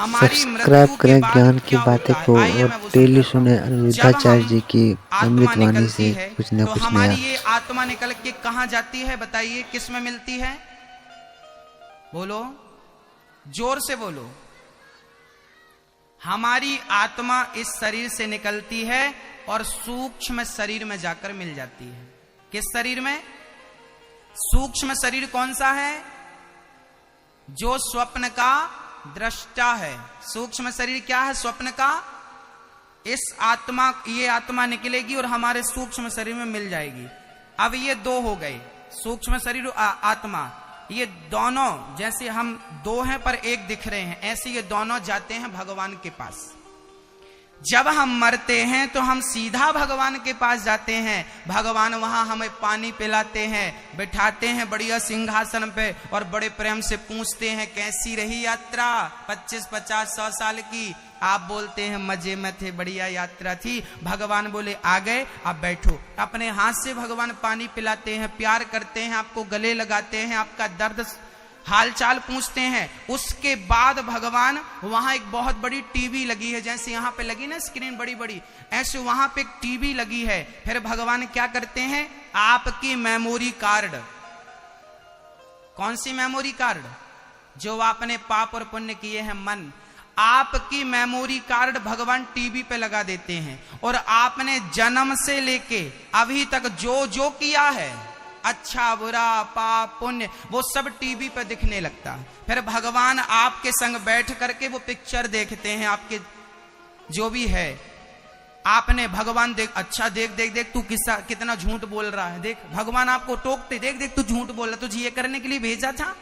हमारी सब्सक्राइब मृत्यु के करें बाद ज्ञान की क्या बातें होता है, को आइए और मैं वो डेली समझाता हूँ। सुने जब अनिरुद्धाचार्य हम जी की आत्मा अमृतवाणी निकलती से है कुछ न तो कुछ हमारी नया। ये आत्मा निकल के कहाँ जाती है, बताइए किस में मिलती है? बोलो, जोर से बोलो। हमारी आत्मा इस शरीर से निकलती है और सूक्ष्म शरीर में जाकर मिल जाती है। किस शरीर में? सूक्ष्म शरीर कौन सा है? जो स्वप्न का दृष्टा है। सूक्ष्म शरीर क्या है? स्वप्न का। इस आत्मा, ये आत्मा निकलेगी और हमारे सूक्ष्म शरीर में मिल जाएगी। अब ये दो हो गए, सूक्ष्म शरीर और आत्मा। ये दोनों जैसे हम दो हैं पर एक दिख रहे हैं, ऐसे ये दोनों जाते हैं भगवान के पास। जब हम मरते हैं तो हम सीधा भगवान के पास जाते हैं। भगवान वहां हमें पानी पिलाते हैं, बिठाते हैं बढ़िया सिंहासन पे और बड़े प्रेम से पूछते हैं कैसी रही यात्रा 25, 50, 100 साल की। आप बोलते हैं मजे में थे, बढ़िया यात्रा थी। भगवान बोले आ गए, अब बैठो। अपने हाथ से भगवान पानी पिलाते हैं, प्यार करते हैं, आपको गले लगाते हैं, आपका दर्द हालचाल पूछते हैं। उसके बाद भगवान, वहां एक बहुत बड़ी टीवी लगी है, जैसे यहां पे लगी ना स्क्रीन बड़ी बड़ी, ऐसे वहां पे एक टीवी लगी है। फिर भगवान क्या करते हैं? आपकी मेमोरी कार्ड। कौन सी मेमोरी कार्ड? जो आपने पाप और पुण्य किए हैं, मन, आपकी मेमोरी कार्ड भगवान टीवी पे लगा देते हैं। और आपने जन्म से लेके अभी तक जो जो किया है, अच्छा बुरा पाप पुण्य, वो सब टीवी पे दिखने लगता है। फिर भगवान आपके संग बैठ करके वो पिक्चर देखते हैं, आपके जो भी है। आपने भगवान देख, अच्छा देख देख देख तू कितना झूठ बोल रहा है, देख भगवान आपको टोकते, देख देख तू झूठ बोल रहा, तुझे ये करने के लिए भेजा था।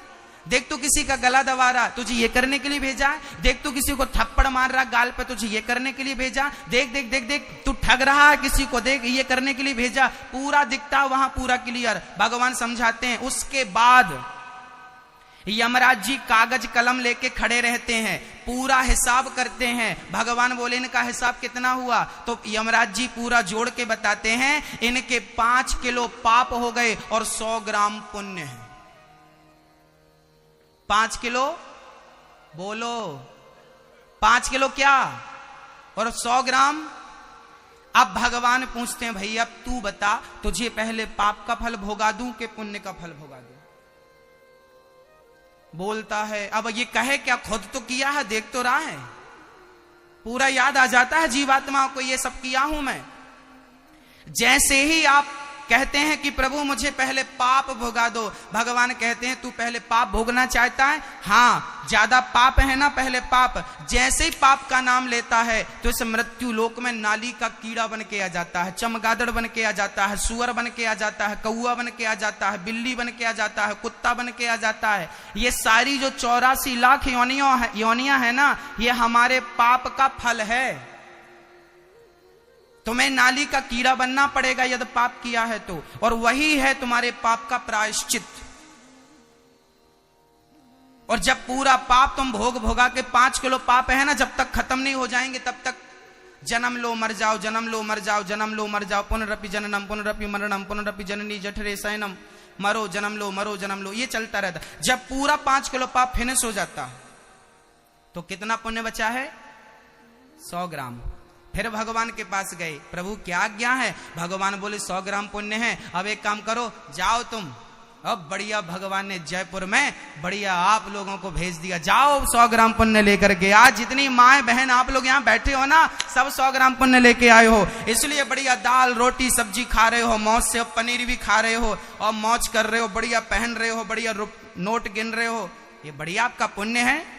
देख तू किसी का गला दबा रहा, तुझे ये करने के लिए भेजा है। देख तू किसी को थप्पड़ मार रहा गाल पे, तुझे ये करने के लिए भेजा। देख देख देख देख तू ठग रहा है किसी को, देख ये करने के लिए भेजा। पूरा दिखता वहां, पूरा क्लियर। भगवान समझाते हैं। उसके बाद यमराज जी कागज कलम लेके खड़े रहते हैं, पूरा हिसाब करते हैं। भगवान बोले इनका हिसाब कितना हुआ? तो यमराज जी पूरा जोड़ के बताते हैं, इनके 5 किलो पाप हो गए और 100 ग्राम पुण्य है। 5 किलो बोलो, 5 किलो क्या और 100 ग्राम। अब भगवान पूछते हैं भैया तू बता, तुझे पहले पाप का फल भोगा दूं कि पुण्य का फल भोगा दूं? बोलता है, अब ये कहे क्या, खुद तो किया है, देख तो रहा है, पूरा याद आ जाता है जीवात्मा को, ये सब किया हूं मैं। जैसे ही आप कहते हैं कि प्रभु मुझे पहले पाप भोगा दो, भगवान कहते हैं तू पहले पाप भोगना चाहता है? हाँ, ज्यादा पाप है ना, पहले पाप। जैसे ही पाप का नाम लेता है तो इस मृत्यु लोक में नाली का कीड़ा बन के आ जाता है, चमगादड़ बन के आ जाता है, सुअर बन के आ जाता है, कौआ बन के आ जाता है, बिल्ली बन के आ जाता है, कुत्ता बन के आ जाता है। ये सारी जो 84 लाख योनियां है ना, ये हमारे पाप का फल है। तुम्हें नाली का कीड़ा बनना पड़ेगा यदि पाप किया है तो, और वही है तुम्हारे पाप का प्रायश्चित। और जब पूरा पाप तुम भोगा के 5 किलो पाप है ना, जब तक खत्म नहीं हो जाएंगे तब तक जन्म लो मर जाओ, जन्म लो मर जाओ, जन्म लो मर जाओ, पुनरपि जननम पुनरपि मरणम पुनरपि जननी जठरे शयनम, मरो जन्म लो मरो जन्म लो, ये चलता रहता। जब पूरा 5 किलो पाप फिनिश हो जाता तो कितना पुण्य बचा है? 100 ग्राम। फिर भगवान के पास गए, प्रभु क्या आज्ञा है? भगवान बोले 100 ग्राम पुण्य है, अब एक काम करो, जाओ तुम। अब बढ़िया भगवान ने जयपुर में बढ़िया आप लोगों को भेज दिया, जाओ 100 ग्राम पुण्य लेकर के। आज जितनी माए बहन आप लोग यहाँ बैठे हो ना, सब 100 ग्राम पुण्य लेके आए हो, इसलिए बढ़िया दाल रोटी सब्जी खा रहे हो, मौज से पनीर भी खा रहे हो और मौज कर रहे हो, बढ़िया पहन रहे हो, बढ़िया नोट गिन रहे हो। ये बढ़िया आपका पुण्य है।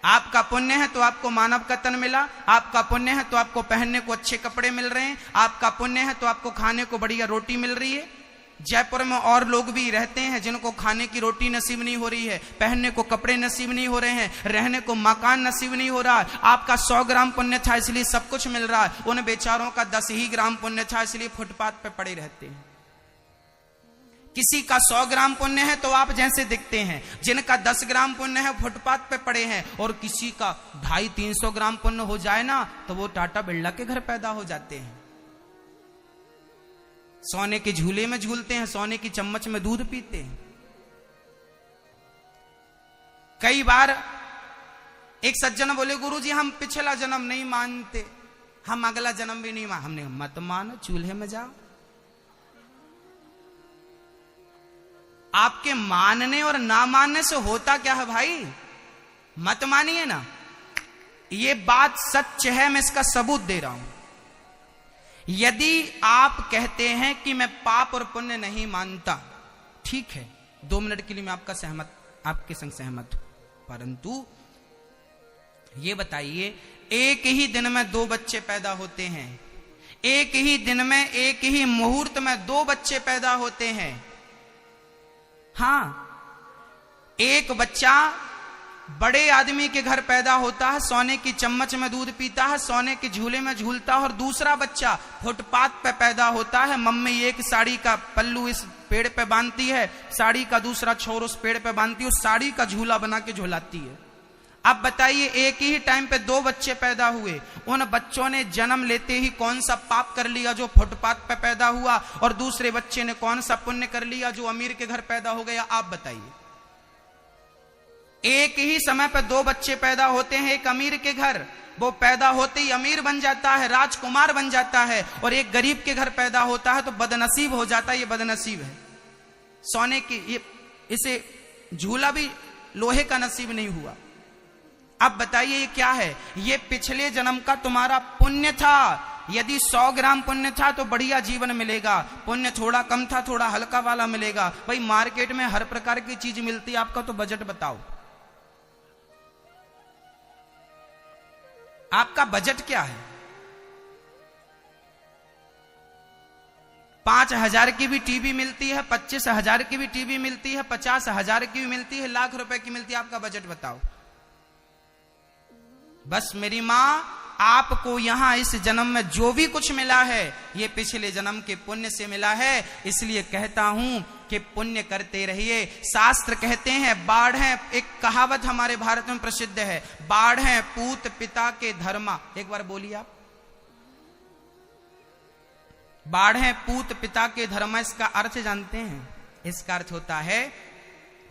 आपका पुण्य है तो आपको मानव का तन मिला, आपका पुण्य है तो आपको पहनने को अच्छे कपड़े मिल रहे हैं, आपका पुण्य है तो आपको खाने को बढ़िया रोटी मिल रही है। जयपुर में और लोग भी रहते हैं जिनको खाने की रोटी नसीब नहीं हो रही है, पहनने को कपड़े नसीब नहीं हो रहे हैं, रहने को मकान नसीब नहीं हो रहा। आपका 100 ग्राम पुण्य था इसलिए सब कुछ मिल रहा है, उन बेचारों का 10 ही ग्राम पुण्य था इसलिए फुटपाथ पे पड़े रहते हैं। किसी का 100 ग्राम पुण्य है तो आप जैसे दिखते हैं, जिनका 10 ग्राम पुण्य है फुटपाथ पे पड़े हैं, और किसी का 250-300 ग्राम पुण्य हो जाए ना तो वो टाटा बिरला के घर पैदा हो जाते हैं, सोने के झूले में झूलते हैं, सोने की चम्मच में दूध पीते हैं। कई बार एक सज्जन बोले गुरुजी हम पिछला जन्म नहीं मानते, हम अगला जन्म भी नहीं मान। हमने मत मानो, चूल्हे में जाओ। आपके मानने और ना मानने से होता क्या है भाई? मत मानिए ना, ये बात सच है, मैं इसका सबूत दे रहा हूं। यदि आप कहते हैं कि मैं पाप और पुण्य नहीं मानता, ठीक है, 2 मिनट के लिए मैं आपके संग सहमत हूं, परंतु ये बताइए, एक ही दिन में 2 बच्चे पैदा होते हैं, एक ही दिन में एक ही मुहूर्त में 2 बच्चे पैदा होते हैं। हां, एक बच्चा बड़े आदमी के घर पैदा होता है, सोने की चम्मच में दूध पीता है, सोने के झूले में झूलता है, और दूसरा बच्चा फुटपाथ पे पैदा होता है। मम्मी एक साड़ी का पल्लू इस पेड़ पे बांधती है, साड़ी का दूसरा छोर उस पेड़ पे बांधती है, उस साड़ी का झूला बना के झुलाती है। अब बताइए, एक ही टाइम पे 2 बच्चे पैदा हुए, उन बच्चों ने जन्म लेते ही कौन सा पाप कर लिया जो फुटपाथ पे पैदा हुआ, और दूसरे बच्चे ने कौन सा पुण्य कर लिया जो अमीर के घर पैदा हो गया? आप बताइए। एक ही समय पर 2 बच्चे पैदा होते हैं, एक अमीर के घर, वो पैदा होते ही अमीर बन जाता है, राजकुमार बन जाता है, और एक गरीब के घर पैदा होता है तो बदनसीब हो जाता है। ये बदनसीब है, सोने की इसे झूला भी लोहे का नसीब नहीं हुआ। अब बताइए ये क्या है? ये पिछले जन्म का तुम्हारा पुण्य था। यदि 100 ग्राम पुण्य था तो बढ़िया जीवन मिलेगा, पुण्य थोड़ा कम था, थोड़ा हल्का वाला मिलेगा। भाई मार्केट में हर प्रकार की चीज मिलती है, आपका तो बजट बताओ, आपका बजट क्या है? 5,000 की भी टीवी मिलती है, 25,000 की भी टीवी मिलती है, 50,000 की भी मिलती है, लाख रुपए की मिलती है, आपका बजट बताओ। बस मेरी मां, आपको यहां इस जन्म में जो भी कुछ मिला है ये पिछले जन्म के पुण्य से मिला है, इसलिए कहता हूं कि पुण्य करते रहिए। शास्त्र कहते हैं बाढ़ है, एक कहावत हमारे भारत में प्रसिद्ध है, बाढ़ है पूत पिता के धर्मा। एक बार बोलिए आप, बाढ़ है पूत पिता के धर्मा। इसका अर्थ जानते हैं? इसका अर्थ होता है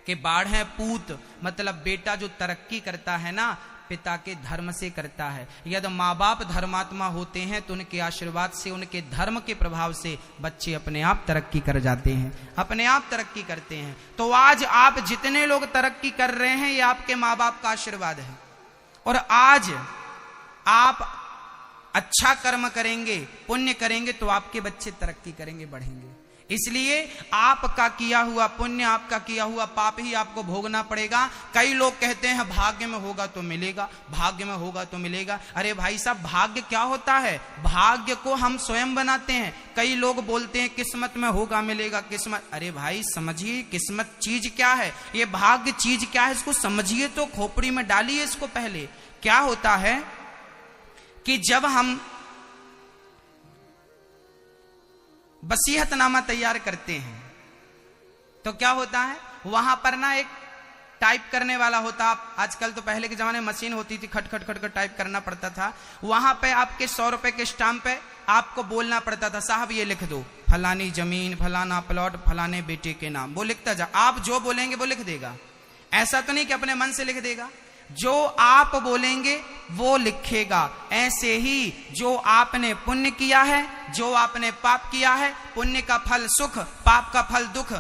कि बाढ़ है पूत मतलब बेटा जो तरक्की करता है ना, पिता के धर्म से करता है। यदि माँ बाप धर्मात्मा होते हैं तो उनके आशीर्वाद से, उनके धर्म के प्रभाव से बच्चे अपने आप तरक्की कर जाते हैं, अपने आप तरक्की करते हैं। तो आज आप जितने लोग तरक्की कर रहे हैं ये आपके माँ बाप का आशीर्वाद है। और आज आप अच्छा कर्म करेंगे, पुण्य करेंगे तो आपके बच्चे तरक्की करेंगे, बढ़ेंगे। इसलिए आपका किया हुआ पुण्य, आपका किया हुआ पाप ही आपको भोगना पड़ेगा। कई लोग कहते हैं भाग्य में होगा तो मिलेगा, भाग्य में होगा तो मिलेगा। अरे भाई साहब, भाग्य क्या होता है? भाग्य को हम स्वयं बनाते हैं। कई लोग बोलते हैं किस्मत में होगा मिलेगा, किस्मत। अरे भाई समझिए, किस्मत चीज क्या है, ये भाग्य चीज क्या है, इसको समझिए तो, खोपड़ी में डालिए इसको। पहले क्या होता है कि जब हम वसीयतनामा तैयार करते हैं तो क्या होता है, वहां पर ना एक टाइप करने वाला होता। आजकल तो, पहले के जमाने में मशीन होती थी, खट खट खट खट टाइप करना पड़ता था। वहां पे आपके 100 रुपए के स्टाम्प पे आपको बोलना पड़ता था, साहब ये लिख दो, फलानी जमीन, फलाना प्लॉट, फलाने बेटे के नाम। वो लिखता जा, आप जो बोलेंगे वो लिख देगा। ऐसा तो नहीं कि अपने मन से लिख देगा, जो आप बोलेंगे वो लिखेगा। ऐसे ही जो आपने पुण्य किया है, जो आपने पाप किया है, पुण्य का फल सुख, पाप का फल दुख,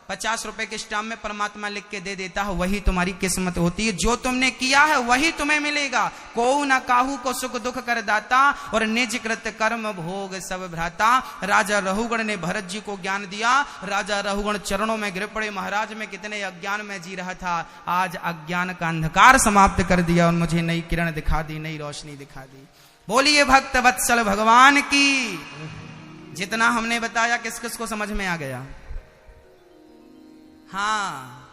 50 रुपए के स्टाम्प में परमात्मा लिख के दे देता है, वही तुम्हारी किस्मत होती है। जो तुमने किया है वही तुम्हें मिलेगा। को न काहू को सुख दुख कर दाता, और निज कृत कर्म भोग सब भ्राता। राजा रहुगण ने भरत जी को ज्ञान दिया। राजा रहुगण चरणों में गिर पड़े, महाराज मैं कितने अज्ञान में जी रहा था, आज अज्ञान का अंधकार समाप्त कर दिया और मुझे नई किरण दिखा दी, नई रोशनी दिखा दी। बोलिए भक्त वत्सल भगवान की। जितना हमने बताया किस किस को समझ में आ गया? हाँ,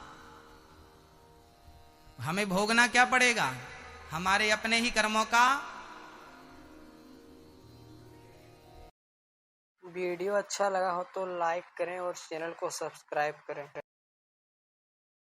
हमें भोगना क्या पड़ेगा? हमारे अपने ही कर्मों का। वीडियो अच्छा लगा हो तो लाइक करें और चैनल को सब्सक्राइब करें।